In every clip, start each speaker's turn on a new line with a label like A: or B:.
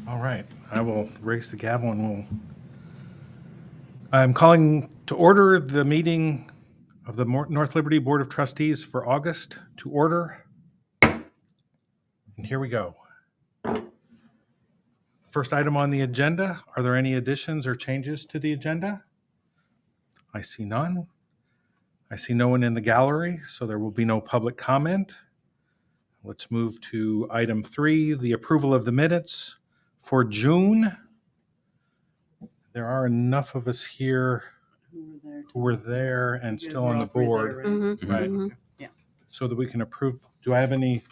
A: All right, I will raise the gavel and I'm calling to order the meeting of the North Liberty Board of Trustees for August to order. And here we go. First item on the agenda, are there any additions or changes to the agenda? I see none. I see no one in the gallery, so there will be no public comment. Let's move to item 3, the approval of the minutes for June. There are enough of us here who were there and still on the board,
B: There, right?
A: right?
C: Mhm.
B: Yeah.
A: So that we can approve. Do I have any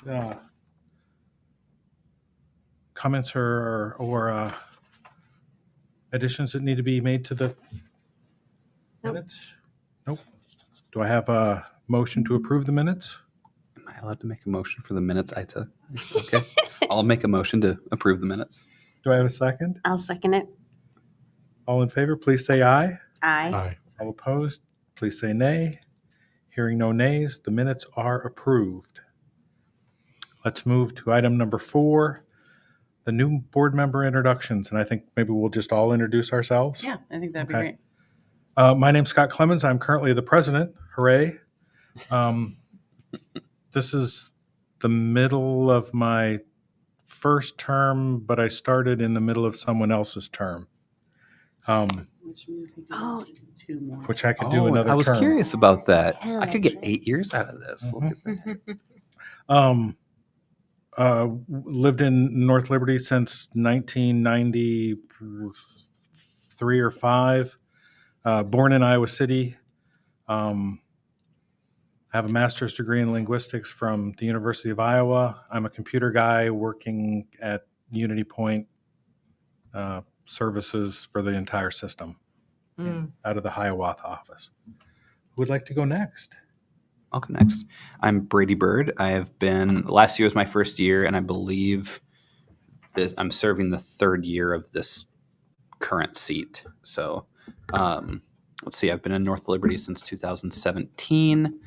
A: comments or additions that need to be made to the
C: Nope.
A: minutes? Nope. Do I have a motion to approve the minutes?
D: Am I allowed to make a motion for the minutes I took? Okay. I'll make a motion to approve the minutes.
A: Do I have a second?
C: I'll second it.
A: All in favor, please say aye.
C: Aye.
A: All opposed, please say nay. Hearing no nays, the minutes are approved. Let's move to item number 4, the new board member introductions. And I think maybe we'll just all introduce ourselves.
B: Yeah, I think that'd be
A: Okay.
B: great.
A: My name's Scott Clemens. I'm currently the president. Hooray. This is the middle of my first term, but I started in the middle of someone else's term,
B: Which means we can
C: Oh.
B: do 2 more.
A: which I could do another
D: I was
A: term.
D: curious about that.
C: Yeah,
D: I could
C: that's
D: get
C: right.
D: 8 years out of this. Look at that.
A: Lived in North Liberty since 1993 or 5. Born in Iowa City. I have a master's degree in linguistics from the University of Iowa. I'm a computer guy working at Unity Point services for the entire system out of the Hiawatha office. Who would like to go next?
D: I'll go next. I'm Brady Bird. I have been, last year was my first year, and I believe that I'm serving the 3rd year of this current seat. So let's see, I've been in North Liberty since 2017.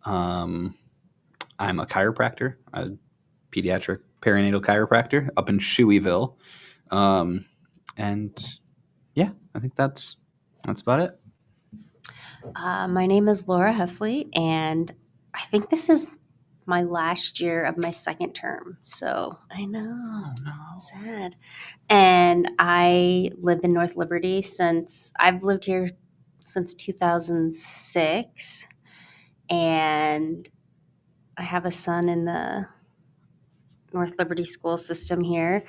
D: I'm a chiropractor, a pediatric perinatal chiropractor up in Shoeyville. And yeah, I think that's about it.
C: My name is Laura Heffley, and I think this is my last year of my second term. So I know,
D: Oh, no.
C: sad. And I live in North Liberty I've lived here since 2006, and I have a son in the North Liberty school system here,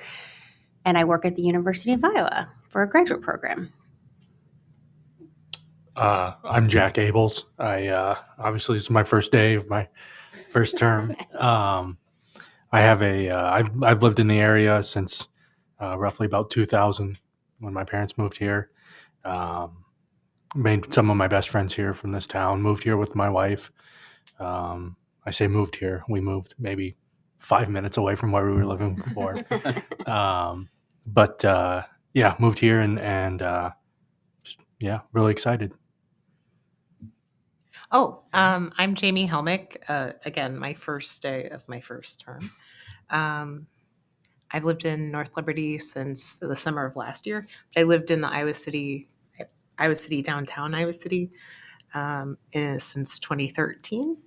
C: and I work at the University of Iowa for a graduate program.
E: I'm Jack Abels. Obviously it's my first day of my first term. I've lived in the area since roughly about 2000 when my parents moved here. Made some of my best friends here from this town. Moved here with my wife. I say moved here. We moved maybe 5 minutes away from where we were living before. Moved here and really excited.
F: I'm Jamie Helmick. Again, my first day of my first term. I've lived in North Liberty since the summer of last year. But I lived in the Iowa City, downtown Iowa City, since 2013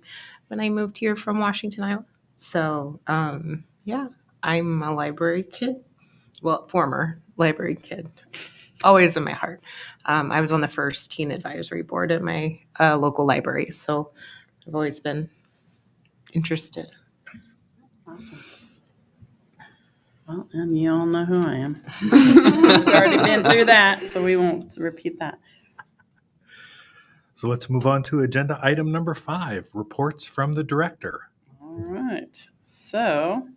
F: when I moved here from Washington, Iowa. So, I'm a library kid. Well, former library kid. Always in my heart. I was on the first teen advisory board at my local library, so I've always been interested.
B: Awesome. Well, and you all know who I am. We've already been through that, so we won't repeat that.
A: So let's move on to agenda item number 5, reports from the director.
B: All right. So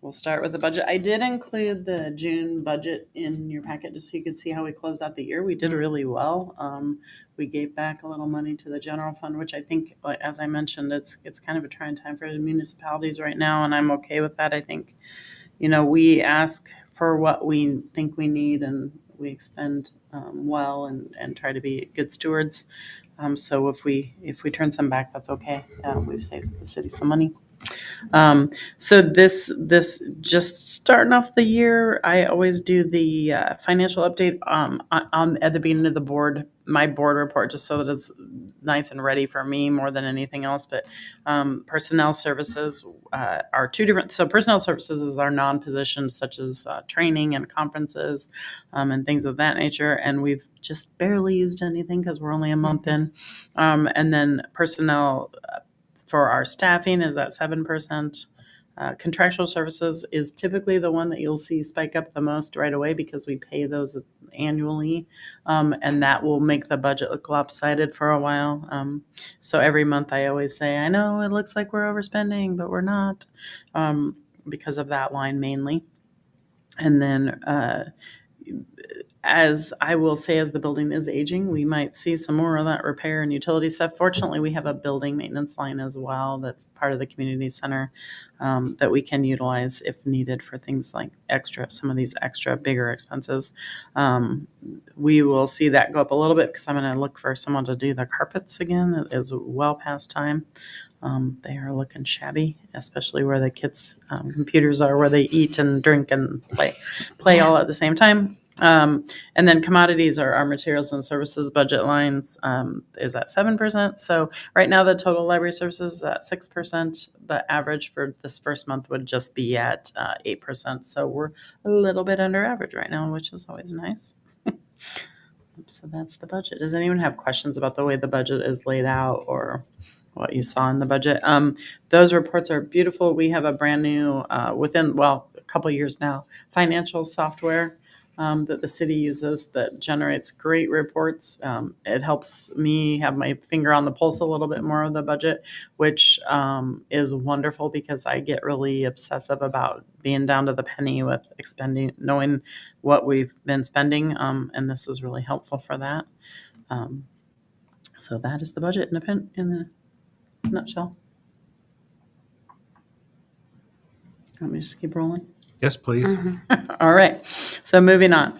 B: we'll start with the budget. I did include the June budget in your packet just so you could see how we closed out the year. We did really well. We gave back a little money to the general fund, which I think, as I mentioned, it's kind of a trying time for the municipalities right now, and I'm okay with that. I think, we ask for what we think we need, and we expend well and try to be good stewards. So if we turn some back, that's okay. We've saved the city some money. So this just starting off the year, I always do the financial update on at the beginning of my board report, just so that it's nice and ready for me more than anything else. But personnel services are two different. So personnel services is our non-positions such as training and conferences and things of that nature, and we've just barely used anything because we're only a month in. And then personnel for our staffing is at 7%. Contractual services is typically the one that you'll see spike up the most right away because we pay those annually, and that will make the budget look lopsided for a while. So every month I always say, I know it looks like we're overspending, but we're not, because of that line mainly. And then as I will say, as the building is aging, we might see some more of that repair and utility stuff. Fortunately, we have a building maintenance line as well that's part of the community center that we can utilize if needed for things like some of these extra bigger expenses. We will see that go up a little bit because I'm going to look for someone to do the carpets again. It is well past time. They are looking shabby, especially where the kids' computers are, where they eat and drink and play all at the same time. And then commodities are our materials and services budget lines is at 7%. So right now the total library services is at 6%, but average for this first month would just be at 8%. So we're a little bit under average right now, which is always nice. So that's the budget. Does anyone have questions about the way the budget is laid out or what you saw in the budget? Those reports are beautiful. We have a brand new, a couple years now, financial software that the city uses that generates great reports. It helps me have my finger on the pulse a little bit more of the budget, which is wonderful because I get really obsessive about being down to the penny with knowing what we've been spending, and this is really helpful for that. So that is the budget in a nutshell. Want me to just keep rolling?
A: Yes, please.
B: All right. So moving on.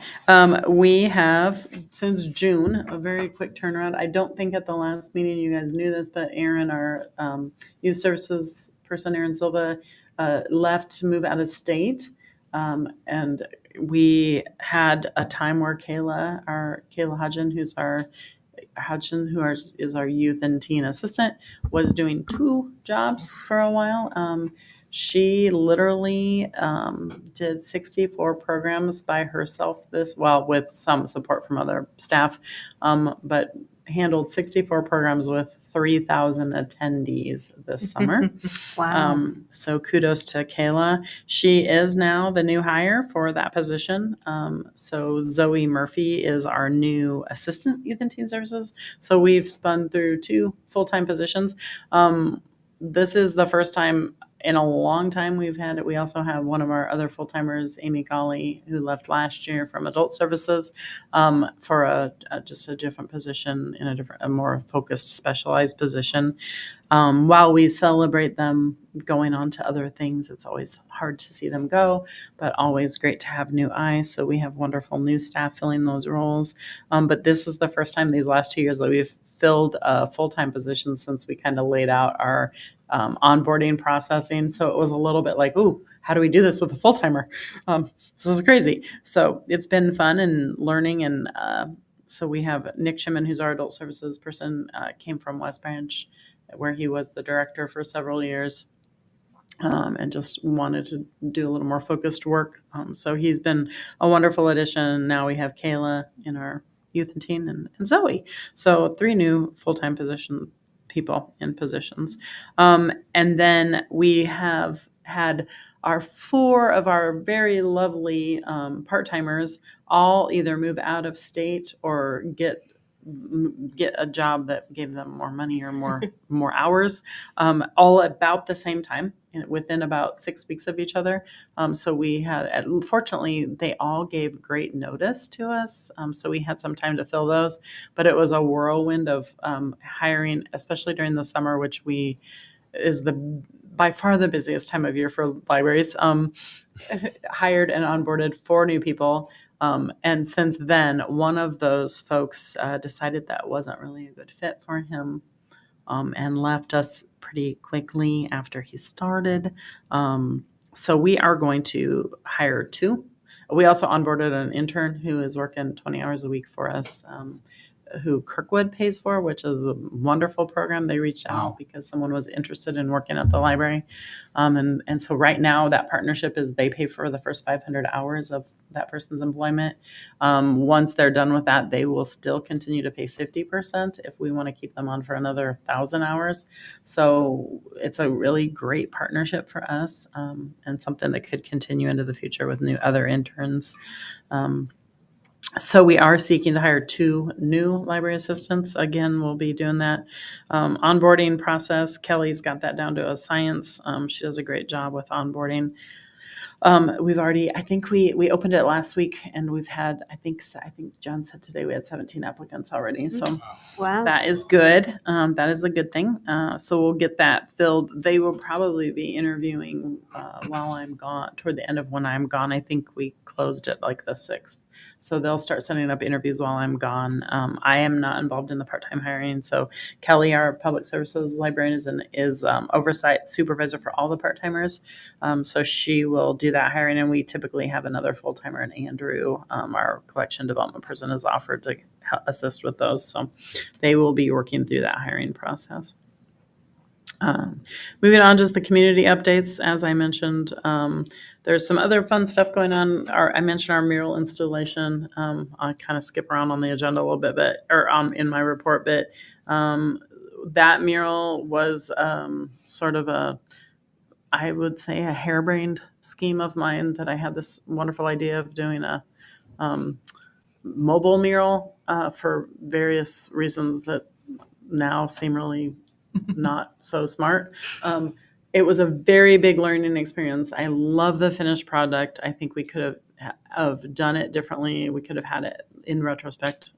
B: We have, since June, a very quick turnaround. I don't think at the last meeting you guys knew this, but Aaron, our youth services person, Aaron Silva, left to move out of state. And we had a time where Kayla Hodgen, is our youth and teen assistant, was doing two jobs for a while. She literally did 64 programs by herself with some support from other staff, but handled 64 programs with 3,000 attendees this summer.
C: Wow.
B: So kudos to Kayla. She is now the new hire for that position. So Zoe Murphy is our new assistant youth and teen services. So we've spun through two full-time positions. This is the first time in a long time we've had it. We also have one of our other full-timers, Amy Golly, who left last year from adult services for just a different position in a more focused, specialized position. While we celebrate them going on to other things, it's always hard to see them go, but always great to have new eyes. So we have wonderful new staff filling those roles. But this is the first time these last 2 years that we've filled a full-time position since we kind of laid out our onboarding processing. So it was a little bit like, ooh, how do we do this with a full-timer? This is crazy. So it's been fun and learning. And so we have Nick Shimon, who's our adult services person, came from West Branch, where he was the director for several years, and just wanted to do a little more focused work. So he's been a wonderful addition. Now we have Kayla in our youth and teen and Zoe. So 3 new full-time people in positions. And then we have had 4 of our very lovely part-timers all either move out of state or get a job that gave them more money or more hours, all about the same time, within about 6 weeks of each other. So we had, fortunately, they all gave great notice to us. So we had some time to fill those, but it was a whirlwind of hiring, especially during the summer, which is by far the busiest time of year for libraries. Hired and onboarded 4 new people. And since then, one of those folks decided that wasn't really a good fit for him. and left us pretty quickly after he started. So we are going to hire 2. We also onboarded an intern who is working 20 hours a week for us, who Kirkwood pays for, which is a wonderful program. They reached
D: Wow.
B: out because someone was interested in working at the library. And so right now that partnership is they pay for the first 500 hours of that person's employment. Once they're done with that, they will still continue to pay 50% if we want to keep them on for another 1,000 hours. So it's a really great partnership for us, and something that could continue into the future with other interns. So we are seeking to hire 2 new library assistants. Again, we'll be doing that. Onboarding process, Kelly's got that down to a science. She does a great job with onboarding. We've already, I think we opened it last week, and we've had, I think John said today we had 17 applicants already. So
C: Wow.
B: that is good. That is a good thing. So we'll get that filled. They will probably be interviewing while I'm gone, toward the end of when I'm gone. I think we closed it like the 6th. So they'll start setting up interviews while I'm gone. I am not involved in the part-time hiring. So Kelly, our public services librarian, is oversight supervisor for all the part-timers. So she will do that hiring, and we typically have another full-timer, and Andrew, our collection development person, is offered to assist with those. So they will be working through that hiring process. Moving on, just the community updates. As I mentioned, there's some other fun stuff going on. I mentioned our mural installation. I kind of skip around on the agenda a little bit, in my report, but that mural was sort of I would say a harebrained scheme of mine, that I had this wonderful idea of doing a mobile mural for various reasons that now seem really not so smart. It was a very big learning experience. I love the finished product. I think we could have done it differently. We could have had it, in retrospect,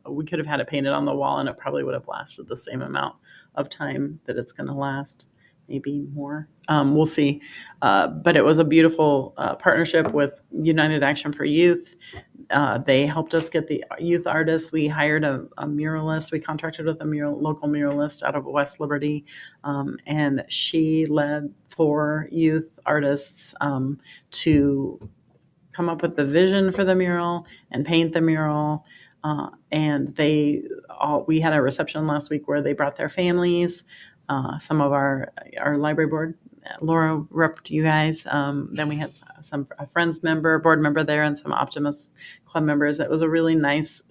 B: we could have had it painted on the wall, and it probably would have lasted the same amount of time that it's going to last, maybe more. We'll see. But it was a beautiful partnership with United Action for Youth. They helped us get the youth artists. We hired a muralist. We contracted with a local muralist out of West Liberty, and she led 4 youth artists to come up with the vision for the mural and paint the mural. And we had a reception last week where they brought their families. Some of our library board, Laura repped you guys. Then we had a board member there, and some Optimist Club members. It was a really nice,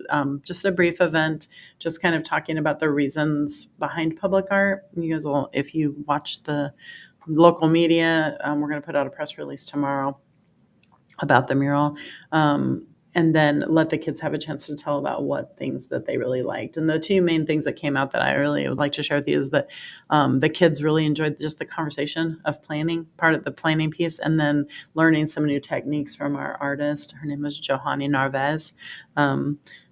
B: just a brief event, just kind of talking about the reasons behind public art. You guys will, if you watch the local media, we're going to put out a press release tomorrow about the mural. And then let the kids have a chance to tell about what things that they really liked. And the 2 main things that came out that I really would like to share with you is that the kids really enjoyed just the conversation of planning, part of the planning piece, and then learning some new techniques from our artist. Her name is Johanny Narvez.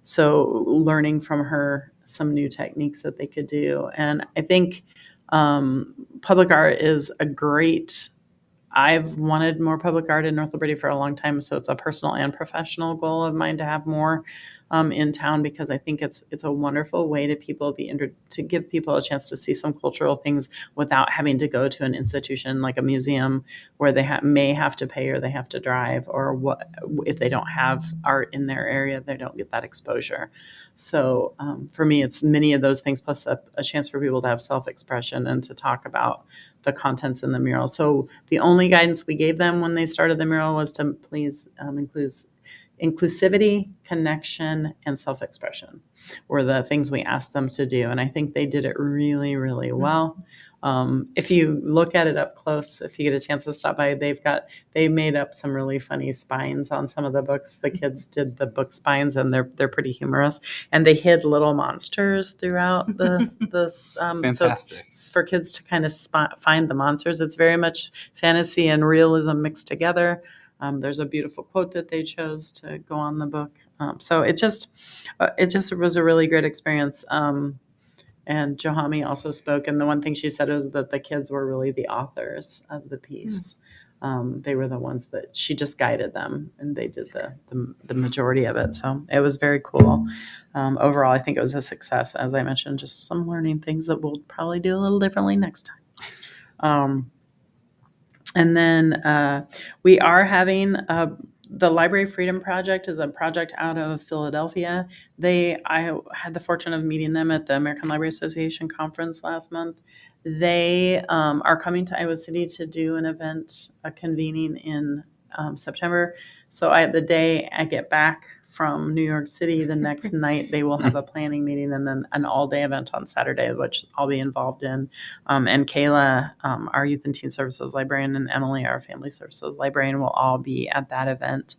B: So learning from her some new techniques that they could do. And I think public art is a great, I've wanted more public art in North Liberty for a long time, so it's a personal and professional goal of mine to have more in town, because I think it's a wonderful way to to give people a chance to see some cultural things without having to go to an institution like a museum where they may have to pay, or they have to drive, or if they don't have art in their area, they don't get that exposure. So for me, it's many of those things, plus a chance for people to have self-expression and to talk about the contents in the mural. So the only guidance we gave them when they started the mural was to please inclusivity, connection, and self-expression were the things we asked them to do. And I think they did it really, really well. If you look at it up close, if you get a chance to stop by, they made up some really funny spines on some of the books. The kids did the book spines, and they're pretty humorous. And they hid little monsters throughout the
D: Fantastic.
B: So for kids to kind of find the monsters. It's very much fantasy and realism mixed together. There's a beautiful quote that they chose to go on the book. So it just was a really great experience. And Johami also spoke, and the one thing she said was that the kids were really the authors of the piece. They were the ones that she just guided them, and they did the majority of it. So it was very cool. Overall, I think it was a success. As I mentioned, just some learning things that we'll probably do a little differently next time. And then we are having the Library Freedom Project is a project out of Philadelphia. I had the fortune of meeting them at the American Library Association conference last month. They are coming to Iowa City to do an event, a convening in September. So the day I get back from New York City, the next night they will have a planning meeting, and then an all-day event on Saturday, which I'll be involved in. And Kayla, our Youth and Teen Services librarian, and Emily, our Family Services librarian, will all be at that event.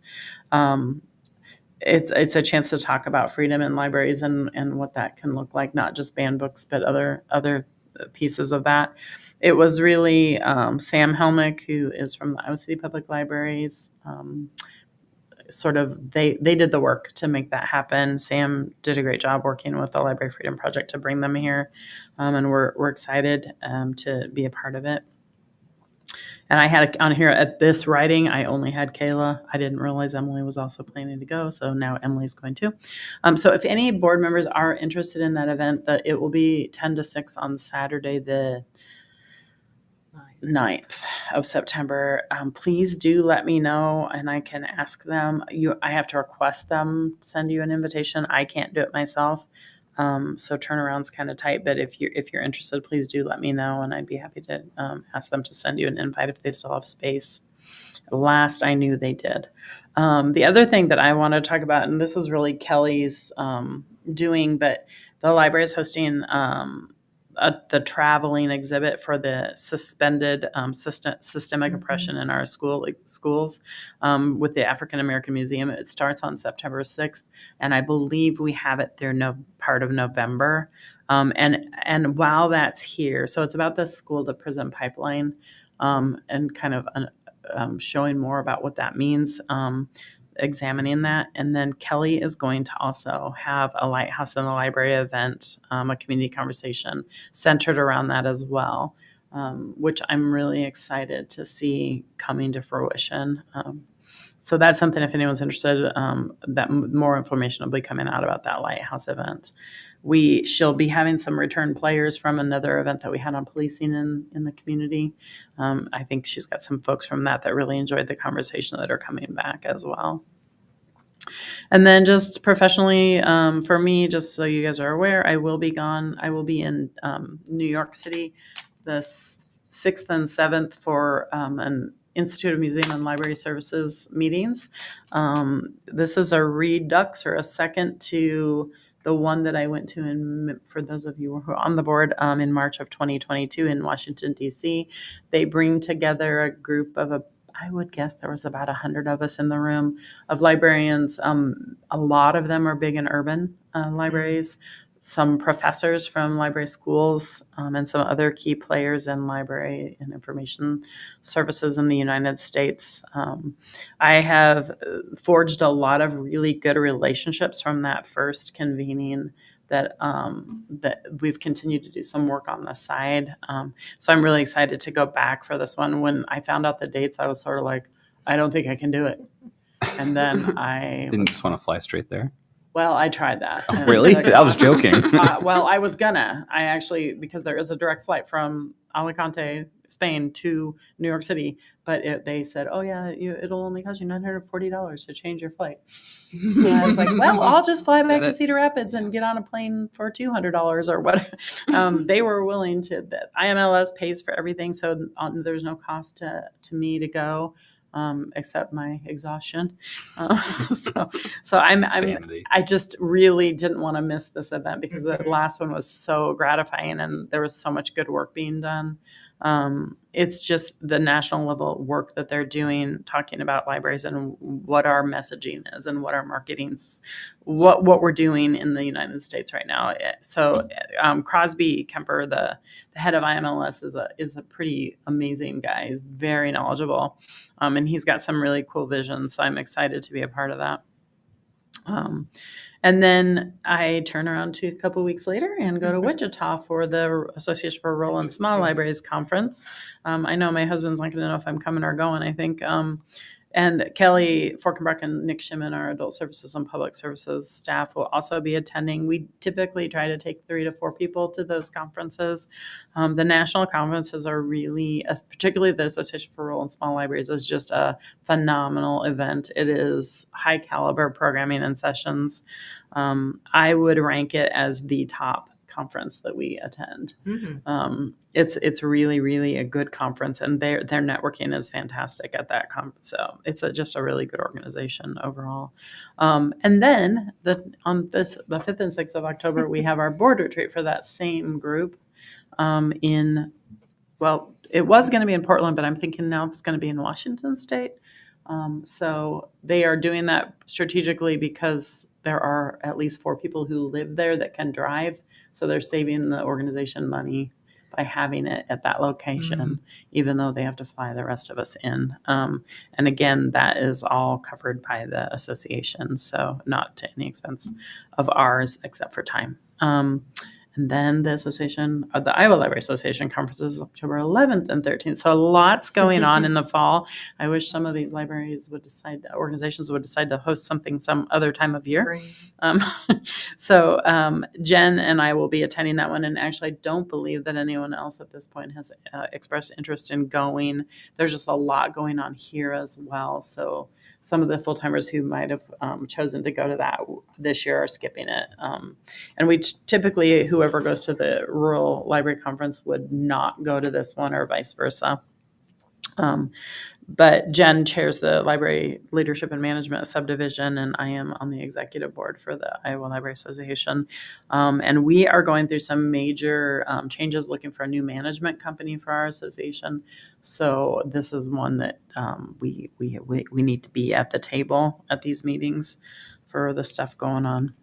B: It's a chance to talk about freedom in libraries and what that can look like, not just banned books, but other pieces of that. It was really Sam Helmick, who is from the Iowa City Public Libraries. They did the work to make that happen. Sam did a great job working with the Library Freedom Project to bring them here, and we're excited to be a part of it. And I had on here at this writing, I only had Kayla. I didn't realize Emily was also planning to go, so now Emily's going too. So if any board members are interested in that event, it will be 10 to 6 on Saturday, the 9th of September. Please do let me know, and I can ask them. I have to request them send you an invitation. I can't do it myself, so turnaround's kind of tight. But if you're interested, please do let me know, and I'd be happy to ask them to send you an invite if they still have space. Last I knew, they did. The other thing that I want to talk about, and this is really Kelly's doing, but the library is hosting the traveling exhibit for the suspended systemic oppression in our schools with the African American Museum. It starts on September 6th, and I believe we have it there part of November. And while that's here, so it's about the school to prison pipeline, and kind of showing more about what that means. Examining that. And then Kelly is going to also have a Lighthouse in the Library event, a community conversation centered around that as well, which I'm really excited to see coming to fruition. So that's something, if anyone's interested, that more information will be coming out about that Lighthouse event. She'll be having some return players from another event that we had on policing in the community. I think she's got some folks from that really enjoyed the conversation that are coming back as well. And then just professionally, for me, just so you guys are aware, I will be gone. I will be in New York City the 6th and 7th for an Institute of Museum and Library Services meetings. This is a redux or a second to the one that I went to for those of you who are on the board in March of 2022 in Washington, D.C. They bring together a group of I would guess there was about 100 of us in the room of librarians. A lot of them are big in urban libraries, some professors from library schools, and some other key players in library and information services in the United States. I have forged a lot of really good relationships from that first convening that we've continued to do some work on the side. So I'm really excited to go back for this one. When I found out the dates, I was sort of like, I don't think I can do it. And then I
D: Didn't just want to fly straight there.
B: Well, I tried that.
D: Oh, really? I was joking.
B: Well, I was gonna. I actually, because there is a direct flight from Alicante, Spain to New York City, but they said, oh yeah, it'll only cost you $940 to change your flight. So I was like, well, I'll just fly back to Cedar Rapids and get on a plane for $200 or what. They were willing to. IMLS pays for everything, so there's no cost to me to go. Except my exhaustion. So I just really didn't want to miss this event because the last one was so gratifying and there was so much good work being done. It's just the national level work that they're doing, talking about libraries and what our messaging is and what our marketing's, what we're doing in the United States right now. So Crosby Kemper, the head of IMLS, is a pretty amazing guy. He's very knowledgeable, and he's got some really cool visions. So I'm excited to be a part of that. Um, and then I turn around to a couple weeks later and go to Wichita for the Association for Rural and Small Libraries conference. I know my husband's not going to know if I'm coming or going, I think. And Kelly Forkenbrock and Nick Shimon, our adult services and public services staff, will also be attending. We typically try to take 3 to 4 people to those conferences. The national conferences are really, particularly the Association for Rural and Small Libraries, is just a phenomenal event. It is high caliber programming and sessions. I would rank it as the top conference that we attend. It's really a good conference, and their networking is fantastic at that conference. So it's just a really good organization overall. And then the 5th and 6th of October, we have our board retreat for that same group it was going to be in Portland, but I'm thinking now it's going to be in Washington State. So they are doing that strategically because there are at least 4 people who live there that can drive. So they're saving the organization money by having it at that location, even though they have to fly the rest of us in. And again, that is all covered by the association, so not to any expense of ours except for time. And then the Iowa Library Association conferences October 11th and 13th. So lots going on in the fall. I wish some of these organizations would decide to host something some other time of year. Jen and I will be attending that one. And actually, I don't believe that anyone else at this point has expressed interest in going. There's just a lot going on here as well. So some of the full-timers who might have chosen to go to that this year are skipping it. And we typically, whoever goes to the Rural Library Conference would not go to this one or vice versa. But Jen chairs the Library Leadership and Management Subdivision, and I am on the executive board for the Iowa Library Association. And we are going through some major changes, looking for a new management company for our association. So this is one that we need to be at the table at these meetings for the stuff going on.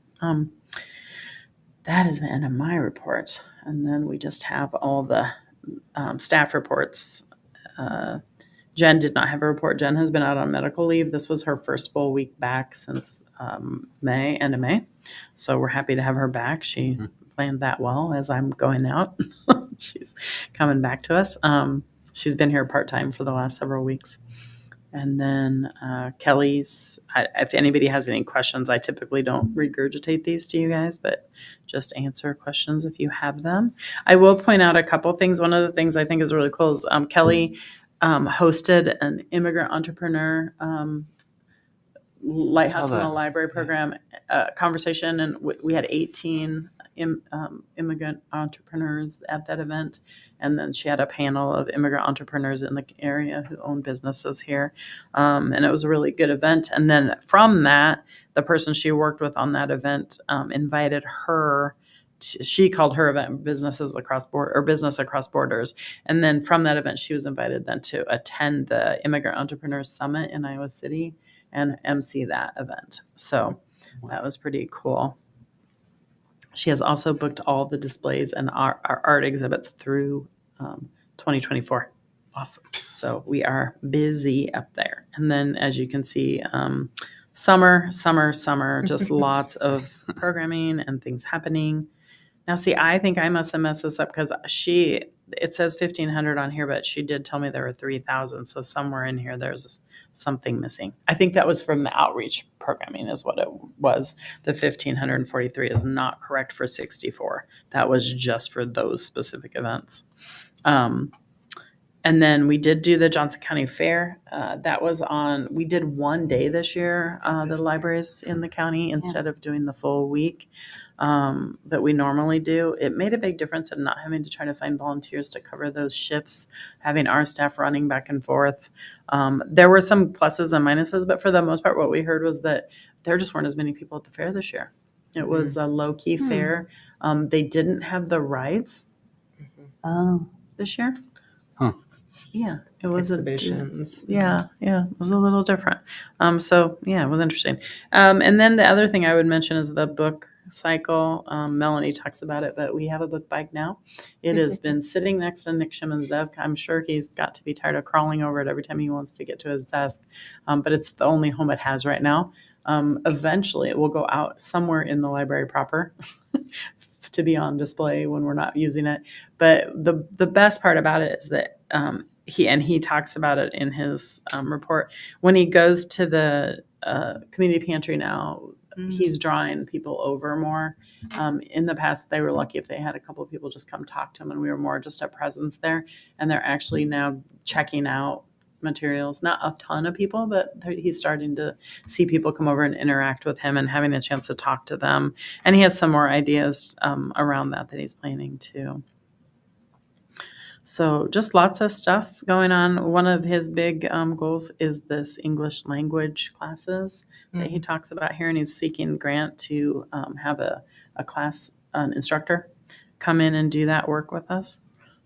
B: That is the end of my report. And then we just have all the staff reports. Jen did not have a report. Jen has been out on medical leave. This was her first full week back since end of May. So we're happy to have her back. She planned that well as I'm going out. She's coming back to us. She's been here part-time for the last several weeks. And then Kelly's, if anybody has any questions, I typically don't regurgitate these to you guys, but just answer questions if you have them. I will point out a couple things. One of the things I think is really cool is Kelly hosted an immigrant entrepreneur Lighthouse in the Library program conversation, and we had 18 immigrant entrepreneurs at that event. And then she had a panel of immigrant entrepreneurs in the area who own businesses here. And it was a really good event. And then from that, the person she worked with on that event invited her. She called her event Business Across Borders. And then from that event, she was invited then to attend the Immigrant Entrepreneurs Summit in Iowa City and MC that event. So that was pretty cool. She has also booked all the displays and our art exhibits through 2024. Awesome. So we are busy up there. And then, as you can see, summer, just lots of programming and things happening. Now, see, I think I must have messed this up because it says 1,500 on here, but she did tell me there were 3,000. So somewhere in here, there's something missing. I think that was from the outreach programming is what it was. The 1,543 is not correct for 64. That was just for those specific events. And then we did do the Johnson County Fair. We did one day this year, the libraries in the county, instead of doing the full week that we normally do. It made a big difference in not having to try to find volunteers to cover those shifts, having our staff running back and forth. There were some pluses and minuses, but for the most part, what we heard was that there just weren't as many people at the fair this year. It was a low-key fair. They didn't have the rides this year. Yeah, it was
F: exhibitions.
B: Yeah, it was a little different. So yeah, it was interesting. And then the other thing I would mention is the book cycle. Melanie talks about it, but we have a book bag now. It has been sitting next to Nick Shimon's desk. I'm sure he's got to be tired of crawling over it every time he wants to get to his desk. But it's the only home it has right now. Eventually, it will go out somewhere in the library proper to be on display when we're not using it. But the best part about it is that he talks about it in his report. When he goes to the community pantry now, he's drawing people over more. In the past, they were lucky if they had a couple of people just come talk to him, and we were more just a presence there. And they're actually now checking out materials. Not a ton of people, but he's starting to see people come over and interact with him and having a chance to talk to them. And he has some more ideas around that he's planning too. So just lots of stuff going on. One of his big goals is this English language classes that he talks about here, and he's seeking grant to have a class instructor come in and do that work with us.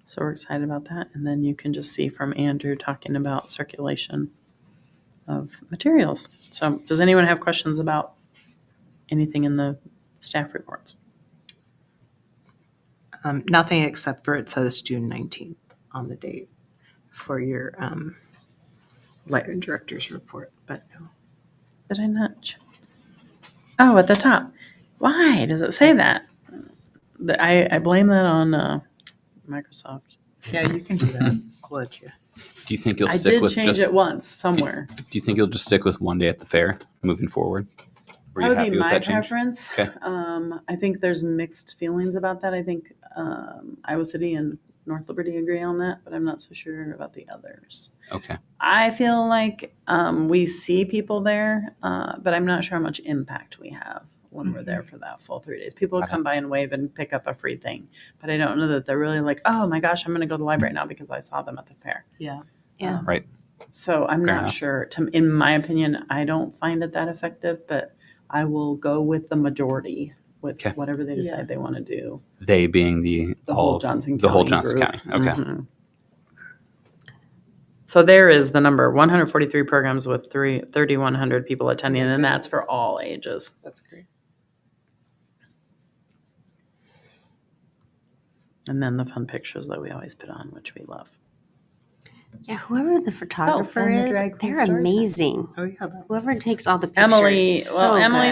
B: So we're excited about that. And then you can just see from Andrew talking about circulation of materials. So does anyone have questions about anything in the staff reports?
F: Nothing except for it says June 19th on the date for your light director's report, but no.
B: Did I not? Oh, at the top. Why does it say that? I blame that on Microsoft.
F: Yeah, you can do that. I'll let you.
D: Do you think you'll
B: I
D: stick
B: did
D: with
B: change
D: just?
B: it once somewhere.
D: Do you think you'll just stick with one day at the fair moving forward? Were
B: That
D: you
B: would
D: happy
B: be
D: with
B: my
D: that change?
B: preference.
D: Okay.
B: I think there's mixed feelings about that. I think Iowa City and North Liberty agree on that, but I'm not so sure about the others.
D: Okay.
B: I feel like we see people there, but I'm not sure how much impact we have when we're there for that full 3 days. People
D: Got
B: come by and wave and pick up a free thing, but I don't know that they're really like, oh my gosh, I'm going to go to the library now because I saw them at the fair.
F: Yeah.
C: Yeah.
D: Right.
B: So I'm
D: Fair
B: not
D: enough.
B: sure. In my opinion, I don't find it that effective, but I will go with the majority with
D: Okay.
B: whatever they decide they want to do.
D: They being the
B: Whole Johnson County.
D: the whole Johnson
B: group.
D: County. Okay.
B: Mhm. So there is the number 143 programs with 3,100 people attending, and that's for all ages.
F: That's great.
B: And then the fun pictures that we always put on, which we love.
C: Yeah, whoever the photographer
B: and the
C: is,
B: drag queen
C: they're
B: story time.
C: amazing.
F: Oh, yeah. That
C: Whoever
F: was-
C: takes all the pictures.
B: Emily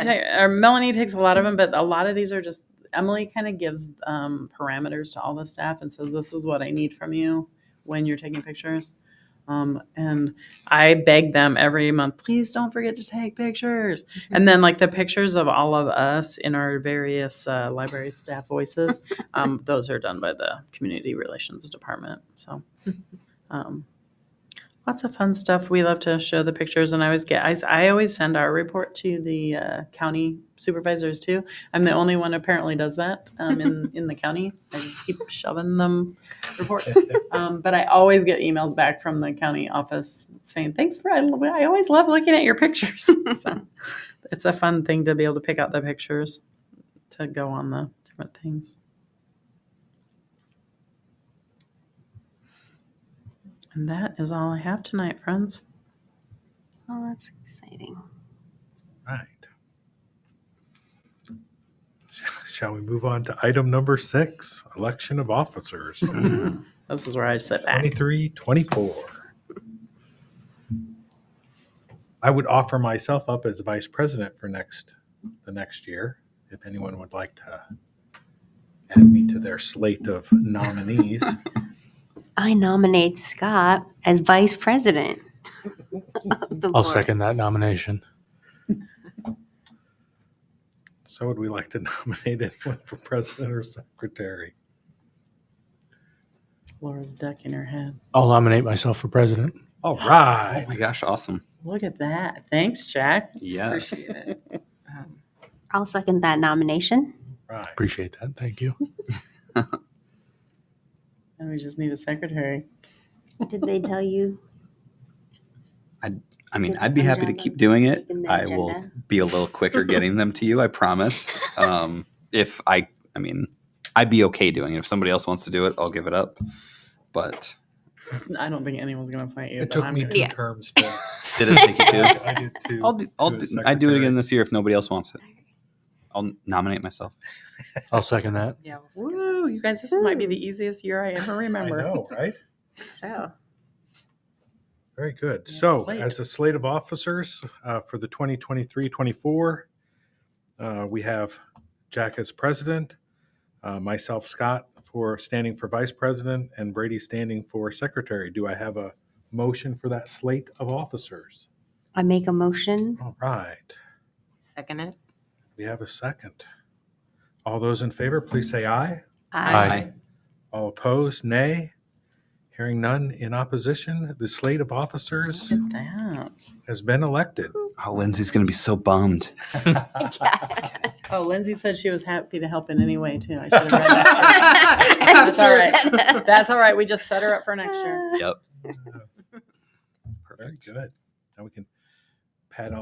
C: good.
B: or Melanie takes a lot of them, but a lot of these are just Emily kind of gives parameters to all the staff and says, "This is what I need from you when you're taking pictures." And I beg them every month, please don't forget to take pictures. And then like the pictures of all of us in our various library staff voices, those are done by the community relations department. So lots of fun stuff. We love to show the pictures, and I always send our report to the county supervisors too. I'm the only one apparently does that in the county. I just keep shoving them reports, but I always get emails back from the county office saying thanks for. I always love looking at your pictures. So it's a fun thing to be able to pick out the pictures to go on the different things. And that is all I have tonight, friends.
C: Oh, that's exciting.
A: Right. Shall we move on to item number 6, election of officers,
B: This is where I sit back.
A: 23-24. I would offer myself up as vice president for the next year, if anyone would like to add me to their slate of nominees.
C: I nominate Scott as vice president. of the
E: I'll
C: board.
E: second that nomination.
A: So would we like to nominate anyone for president or secretary?
B: Laura's ducking her head.
E: I'll nominate myself for president.
A: All right.
D: Oh my gosh, awesome.
B: Look at that. Thanks, Jack.
D: Yes.
F: Appreciate it.
C: I'll second that nomination.
A: Right.
E: Appreciate that. Thank you.
B: And we just need a secretary.
C: Did they tell you?
D: I mean,
C: Good
D: I'd be happy to
C: agenda.
D: keep doing it.
C: Keeping the
D: I will
C: agenda.
D: be a little quicker getting them to you, I promise. If I mean, I'd be okay doing it. If somebody else wants to do it, I'll give it up. But
B: I don't think anyone's going to fight you.
A: It
B: but
A: took
B: I'm
A: me
B: gonna-
A: 2
C: Yeah.
A: terms to.
D: did it take you too?
A: I did too.
D: I'll do I'd do it again this year if nobody else wants it. I'll nominate myself.
E: I'll second that.
F: Yeah. We'll second
B: Woo, you guys, this might be the easiest year I ever
A: I
B: remember.
A: know, right?
F: that. So,
A: Very good.
B: Yeah,
A: So,
B: slate.
A: as a slate of officers for the 2023-24, we have Jack as president, myself, Scott, for standing for vice president, and Brady standing for secretary. Do I have a motion for that slate of officers?
C: I make a motion.
A: All right.
F: Second it.
A: We have a second. All those in favor, please say aye.
E: Aye.
A: All opposed, nay. Hearing none in opposition, the slate of officers
B: Look at that.
A: has been elected.
D: Oh, Lindsay's going to be so bummed.
C: Yeah.
B: Oh, Lindsay said she was happy to help in any way too. I should have read that. That's all right. That's all right. We just set her up for next year.
D: Yep.
A: Very good. Now we can pat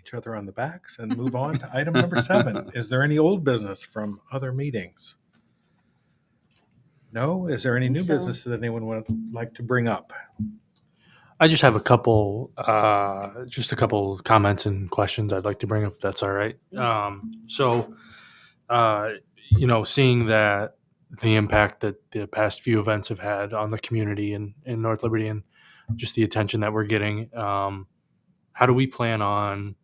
A: each other on the backs and move on to item number 7. Is there any old business from other meetings? No? Is there any new
B: So-
A: business that anyone would like to bring up?
E: I just have a couple comments and questions I'd like to bring up, if that's all right.
B: Yes.
E: Seeing that the impact that the past few events have had on the community in North Liberty and just the attention that we're getting, how do we plan on,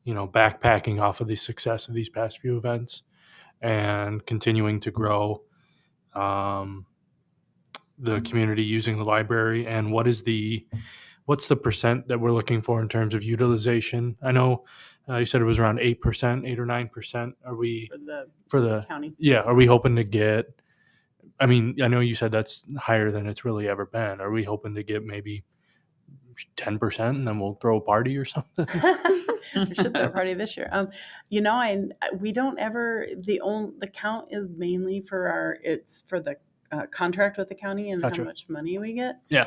E: backpacking off of the success of these past few events and continuing to grow the community using the library? And what's the percent that we're looking for in terms of utilization? I know you said it was around 8%, 8 or 9%. Are we
B: For the
E: for the
B: county.
E: yeah? Are we hoping to get? I mean, I know you said that's higher than it's really ever been. Are we hoping to get maybe 10%, and then we'll throw a party or something?
B: We should throw a party this year. We don't ever the count is mainly for the contract with the county and
E: Gotcha.
B: how much money we get.
E: Yeah.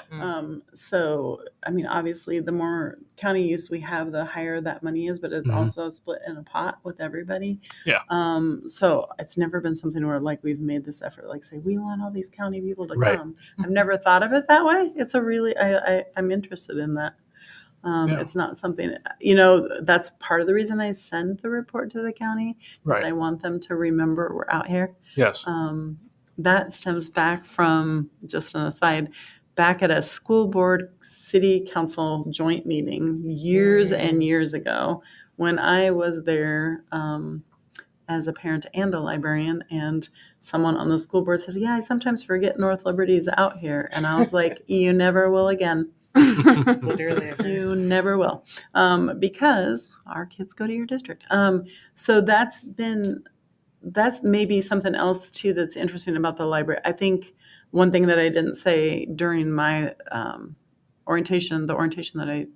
B: So I mean, obviously, the more county use we have, the higher that money is, but it's
E: Mhm.
B: also split in a pot with everybody.
E: Yeah.
B: So it's never been something where like we've made this effort, like say we want all these county people to
E: Right.
B: come. I've never thought of it that way. It's a really I'm interested in that.
E: Yeah.
B: It's not something, that's part of the reason I send the report to the county. Because I
E: Right.
B: want them to remember we're out here.
E: Yes.
B: That stems back from, just an aside, back at a school board city council joint meeting years and years ago when I was there as a parent and a librarian, and someone on the school board said, yeah, I sometimes forget North Liberty's out here. And I was like, you never will again.
F: Literally.
B: You never will, because our kids go to your district. So that's maybe something else too that's interesting about the library. I think one thing that I didn't say during my orientation that I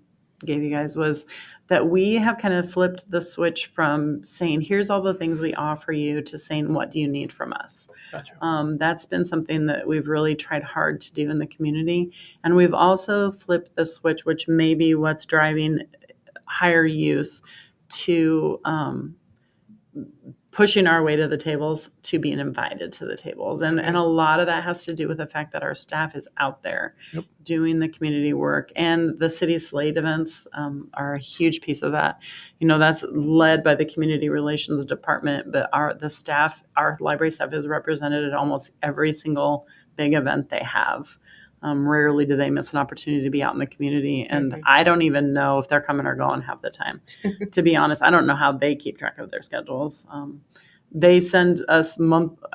B: gave you guys, was that we have kind of flipped the switch from saying, here's all the things we offer you, to saying, what do you need from us?
E: Gotcha.
B: That's been something that we've really tried hard to do in the community. And we've also flipped the switch, which may be what's driving higher use, to pushing our way to the tables, to being invited to the tables. And a lot of that has to do with the fact that our staff is out there
E: Yep.
B: doing the community work, and the city slate events are a huge piece of that. That's led by the community relations department, but our library staff is represented at almost every single big event they have. Rarely do they miss an opportunity to be out in the community. And I don't even know if they're coming or going half the time. To be honest, I don't know how they keep track of their schedules. They send us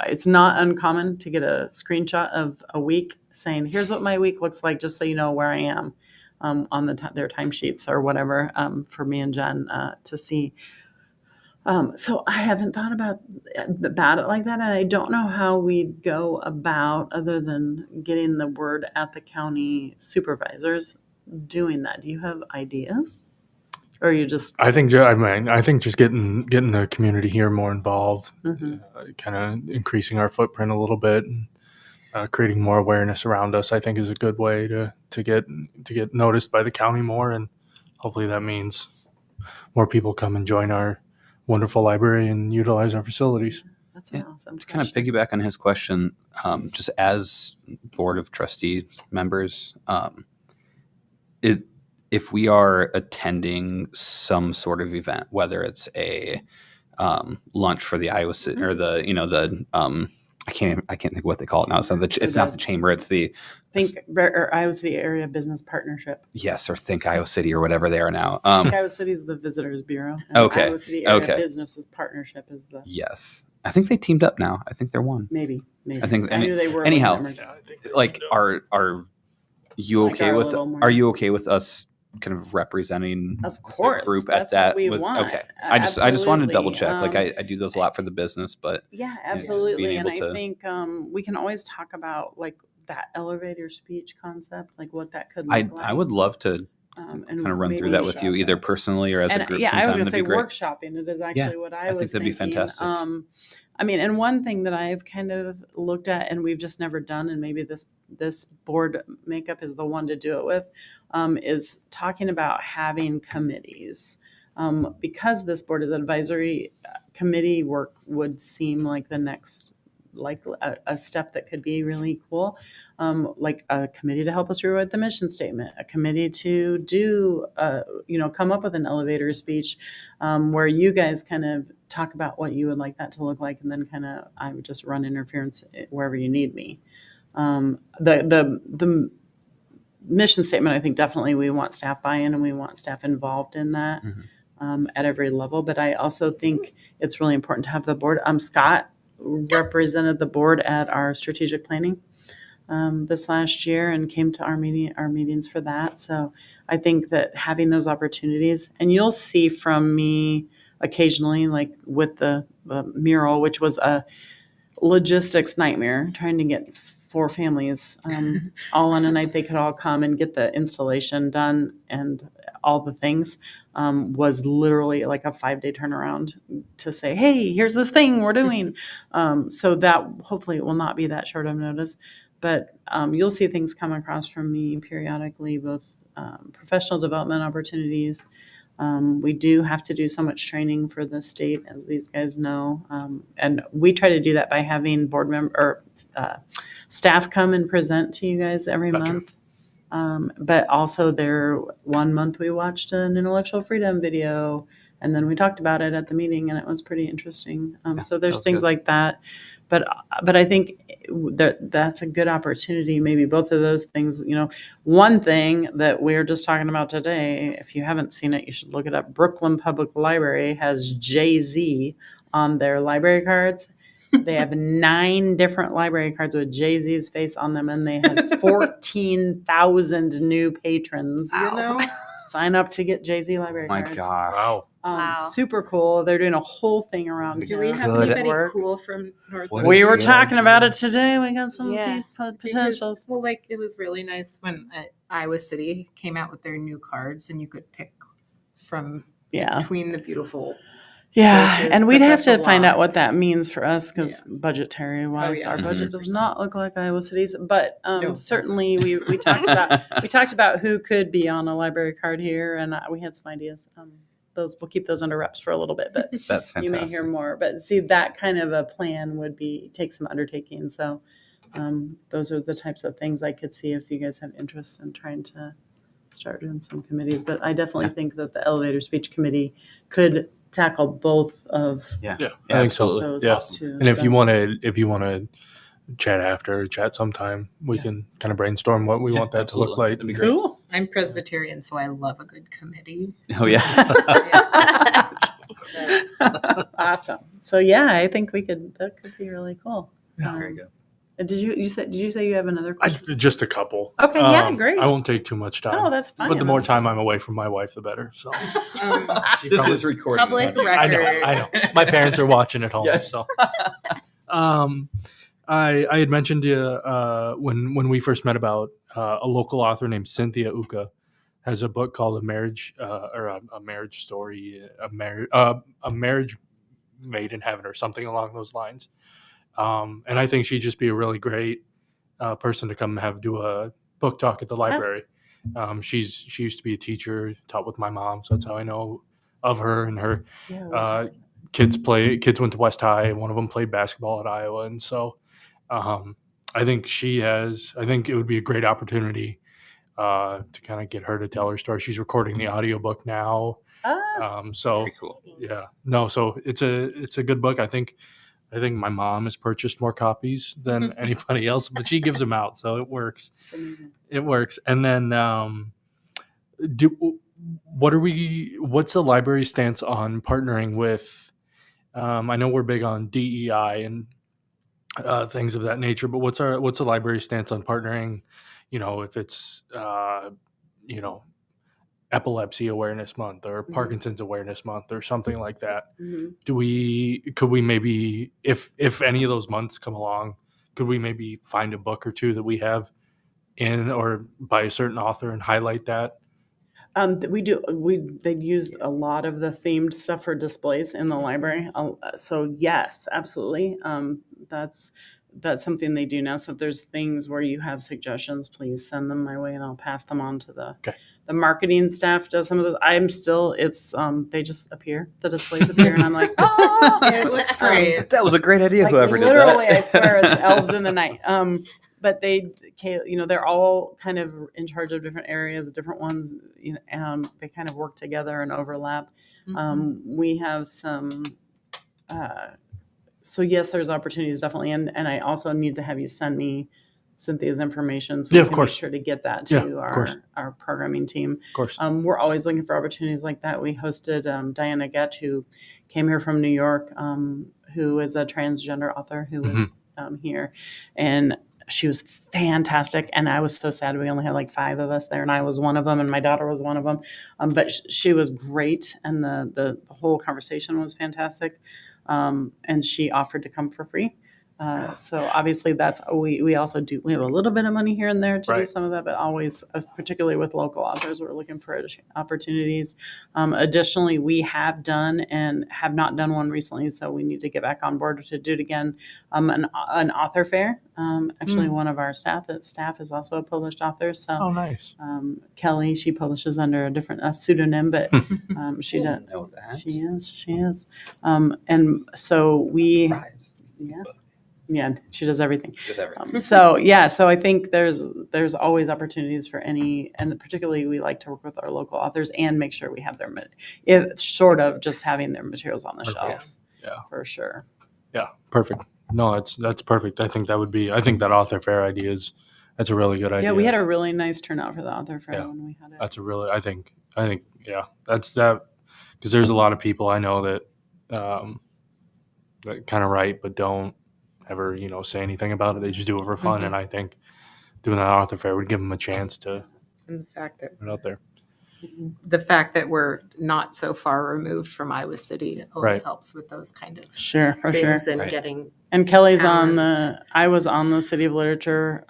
B: it's not uncommon to get a screenshot of a week saying, here's what my week looks like, just so you know where I am on their timesheets or whatever, for me and Jen to see. So I haven't thought about it like that, and I don't know how we'd go about, other than getting the word at the county supervisors, doing that. Do you have ideas, or are you just?
E: I think just getting the community here more involved,
B: Mhm.
E: kind of increasing our footprint a little bit, and creating more awareness around us, I think, is a good way to get noticed by the county more, and hopefully that means more people come and join our wonderful library and utilize our facilities.
B: That's an awesome.
D: To kind of
B: question.
D: piggyback on his question, just as board of trustee members, if we are attending some sort of event, whether it's a lunch for the Iowa City or the I can't think what they call it now. It's not it's not the chamber. It's the
B: Think or Iowa City Area Business Partnership.
D: yes, or Think Iowa City or whatever they are now.
B: Iowa City is the Visitors Bureau. And
D: Okay,
B: Iowa City Area
D: okay.
B: Businesses Partnership is the
D: Yes, I think they teamed up now. I think they're one.
B: maybe.
D: I think
B: I knew they were.
D: anyhow,
B: when they
E: Yeah, I think they
D: like
E: do.
D: are you
B: Like
D: okay
B: our
D: with
B: little more-
D: are you okay with us kind of representing
B: Of course,
D: the group
B: that's
D: at that
B: what we
D: with
B: want.
D: okay. I just wanted to double
B: Absolutely.
D: check. I do those a lot for the business, but
B: Yeah,
D: just
B: absolutely.
D: being
B: And
D: able
B: I
D: to-
B: think we can always talk about like that elevator speech concept, like what that could
D: I
B: look like.
D: I would love to
B: and
D: kind of run through
B: maybe
D: that with you either personally or as a group
B: yeah,
D: sometime.
B: I was going to
D: That'd
B: say
D: be great.
B: workshopping. It is actually what I was
D: think that'd be
B: thinking.
D: fantastic.
B: I mean, and one thing that I've kind of looked at and we've just never done, and maybe this board makeup is the one to do it with, is talking about having committees. Because this board is advisory, committee work would seem like the next, like a step that could be really cool. Like a committee to help us rewrite the mission statement, a committee to do, come up with an elevator speech where you guys kind of talk about what you would like that to look like, and then kind of I would just run interference wherever you need me. The mission statement, I think definitely we want staff buy-in and we want staff involved in that at every level. But I also think it's really important to have the board. Scott represented the board at our strategic planning this last year and came to our meetings for that. So I think that having those opportunities, and you'll see from me occasionally, like with the mural, which was a logistics nightmare, trying to get 4 families all on a night they could all come and get the installation done and all the things, was literally like a 5-day turnaround to say, hey, here's this thing we're doing. So that hopefully it will not be that short of notice. But you'll see things come across from me periodically, both professional development opportunities. We do have to do so much training for the state, as these guys know. And we try to do that by having board member or staff come and present to you guys every
E: Gotcha.
B: month. But also one month we watched an intellectual freedom video, and then we talked about it at the meeting, and it was pretty interesting. So there's
D: was
B: things
D: good.
B: like that. But I think that's a good opportunity. Maybe both of those things. One thing that we're just talking about today, if you haven't seen it, you should look it up. Brooklyn Public Library has Jay-Z on their library cards. They have 9 different library cards with Jay-Z's face on them, and they had 14,000 new patrons.
C: Wow.
B: Sign up to get Jay-Z library
D: My
B: cards.
D: gosh.
E: Wow.
C: Wow.
B: Super cool. They're doing a whole thing around.
F: Do we have
D: Good.
F: anybody cool from North?
D: What a
B: We were
D: good
B: talking about
D: idea.
B: it today. We got some
C: Yeah.
B: potentials.
F: Well, like it was really nice when Iowa City came out with their new cards, and you could pick from
B: Yeah.
F: between the beautiful.
B: Yeah,
F: places,
B: and we'd
F: but
B: have
F: that's
B: to
F: a
B: find
F: lot.
B: out what that means for us because
F: Yeah.
B: budgetary wise,
F: yeah.
B: our budget
D: Mhm.
B: does not look like Iowa City's. But
F: No, it doesn't.
B: certainly, we talked about who could be on a library card here, and we had some ideas. We'll keep those under wraps for a little bit, but
D: That's fantastic.
B: you may hear more. But see, that kind of a plan would take some undertaking. So those are the types of things I could see if you guys have interest in trying to start doing some committees. But I definitely think that the elevator speech committee could tackle both of
D: Yeah.
E: Yeah, I think so.
B: those
E: Yeah.
B: two.
E: And if
B: So-
E: you want to chat after, chat sometime, we can kind of brainstorm what we want that to look like.
D: That'd be great.
B: Cool.
F: I'm Presbyterian, so I love a good committee.
D: Oh yeah.
F: So
B: Awesome. So yeah, I think that could be really cool.
E: Yeah.
D: Very good.
B: And did you say you have another question?
E: Just a couple.
B: Okay, yeah, great.
E: I won't take too much time.
B: Oh, that's fine.
E: But the more time I'm away from my wife, the better. So
D: This is recording.
F: Public
D: honey.
F: record.
E: I know. My parents are watching at home.
D: Yeah.
E: So, I had mentioned to you when we first met about a local author named Cynthia Uka has a book called a marriage story, a marriage made in heaven or something along those lines. And I think she'd just be a really great person to come do a book talk at the library. She used to be a teacher, taught with my mom, so that's how I know of her. And her kids went to West High. One of them played basketball at Iowa, and so I think it would be a great opportunity to kind of get her to tell her story. She's recording the audiobook now. So
D: Very cool.
E: yeah, no, so it's a good book. I think I think my mom has purchased more copies than anybody else, but she gives them out, so it works.
B: It's amazing.
E: It works. And then, what's the library stance on partnering with? I know we're big on DEI and things of that nature, but what's the library stance on partnering? If it's Epilepsy Awareness Month or Parkinson's Awareness Month or something like that.
B: Mm-hmm.
E: Could we maybe, if any of those months come along, could we maybe find a book or two that we have in or by a certain author and highlight that?
B: We do. They use a lot of the themed stuff for displays in the library. So yes, absolutely. That's something they do now. So if there's things where you have suggestions, please send them my way, and I'll pass them on to the marketing staff. Does some of those. They just appear. The displays appear, and I'm like, oh,
F: It looks great.
D: That was a great idea,
B: like,
D: whoever did
B: literally,
D: that.
B: I swear it's elves in the night. But they're all kind of in charge of different areas, different ones. They kind of work together and overlap. We have some. So yes, there's opportunities definitely, and I also need to have you send me Cynthia's information so
E: Yeah,
B: we
E: of
B: can
E: course.
B: make sure to get that
E: Yeah,
B: to
E: of course.
B: our programming team.
E: Of course.
B: We're always looking for opportunities like that. We hosted Diana Gett, who came here from New York, who is a transgender author who was here, and she was fantastic. And I was so sad we only had like 5 of us there, and I was one of them, and my daughter was one of them. But she was great, and the whole conversation was fantastic. And she offered to come for free. So obviously we also do, we have a little bit of money here and there to do
E: Right.
B: some of that, but always, particularly with local authors, we're looking for opportunities. Additionally, we have done and have not done one recently, so we need to get back on board to do it again. An author fair. Actually, one of our staff is also a published author. So
E: Oh, nice.
B: Kelly, she publishes under a different pseudonym, but she does.
D: Didn't know that.
B: She is. And so we,
D: Surprised.
B: yeah, she does everything.
D: Just everything.
B: So I think there's always opportunities for and particularly we like to work with our local authors and make sure we have if short of just having their materials on the
E: Perfect.
B: shelves.
E: Yeah.
B: For sure.
E: Yeah, perfect. No, that's perfect. I think that author fair idea that's a really good idea.
B: Yeah, we had a really nice turnout for the author fair
E: Yeah.
B: when we had it.
E: That's a really, I think, yeah, that's that, because there's a lot of people I know that kind of write but don't ever, say anything about it. They just do it for fun, and I think doing that author fair would give them a chance to
F: And the fact that
E: put it out there.
F: we're not so far removed from Iowa City always
E: Right.
F: helps with those kind of
B: Sure, for sure.
F: things and
D: Right.
F: getting
B: And Kelly's
F: talent.
B: I was on the City of Literature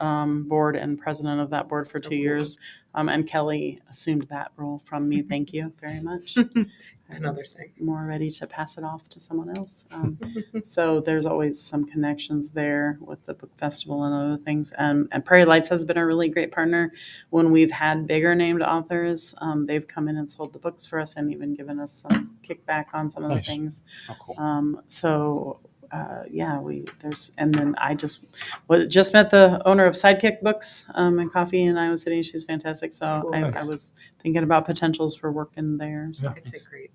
B: board and president of that board for 2
F: cool.
B: years. And Kelly assumed that role from me. Thank you very much. I
F: Another
B: was
F: thing.
B: more ready to pass it off to someone else. So there's always some connections there with the book festival and other things. And Prairie Lights has been a really great partner. When we've had bigger named authors, they've come in and sold the books for us and even given us some kickback on some of
E: Nice.
B: the things.
D: Oh, cool.
B: And then I just met the owner of Sidekick Books and Coffee in Iowa City. She's fantastic. So
F: Cool.
B: I was thinking about potentials for working there. So
E: Yeah.
F: It's a great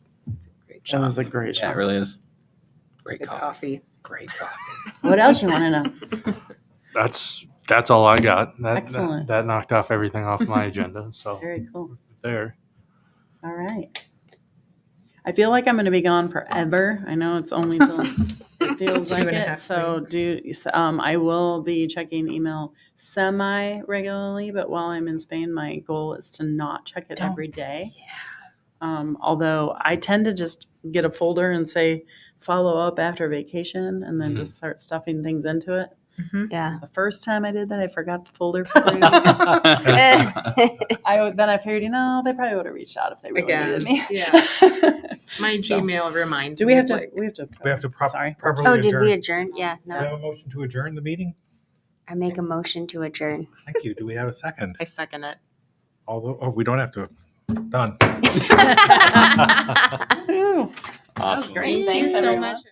B: that
F: job.
B: was a great
D: Yeah,
B: job.
D: it really is. Great
F: Good
D: coffee.
F: coffee.
D: Great coffee.
B: What else you want to know?
E: That's all I got.
B: Excellent.
E: That knocked off everything off my agenda. So
B: Very cool.
E: there.
B: All right. I feel like I'm going to be gone forever. I know it's only till it feels
F: 2
B: like
F: and a
B: it.
F: half
B: So
F: weeks.
B: I will be checking email semi regularly, but while I'm in Spain, my goal is to not check it every day. Although I tend to just get a folder and say follow up after vacation and then just start stuffing things into it.
C: Yeah.
B: The first time I did that, I forgot the folder for 3 weeks. Then I figured, they probably would have reached out if they really
F: Again,
B: needed me.
F: yeah. My
B: So,
F: Gmail reminds
B: Do
F: me.
B: we have
F: of,
B: to?
F: like,
B: We have to.
A: We have to
B: Sorry.
A: properly
C: Oh,
A: adjourn.
C: did we adjourn? Yeah,
A: Do we have
C: no.
A: a motion to adjourn the meeting?
C: I make a motion to adjourn.
A: Thank you. Do we have a second?
F: I second it.
A: We don't have to. Done.
B: Ooh, that was
D: Awesome.
B: great.
F: Thank
B: Thanks,
F: you so
B: everyone.
F: much.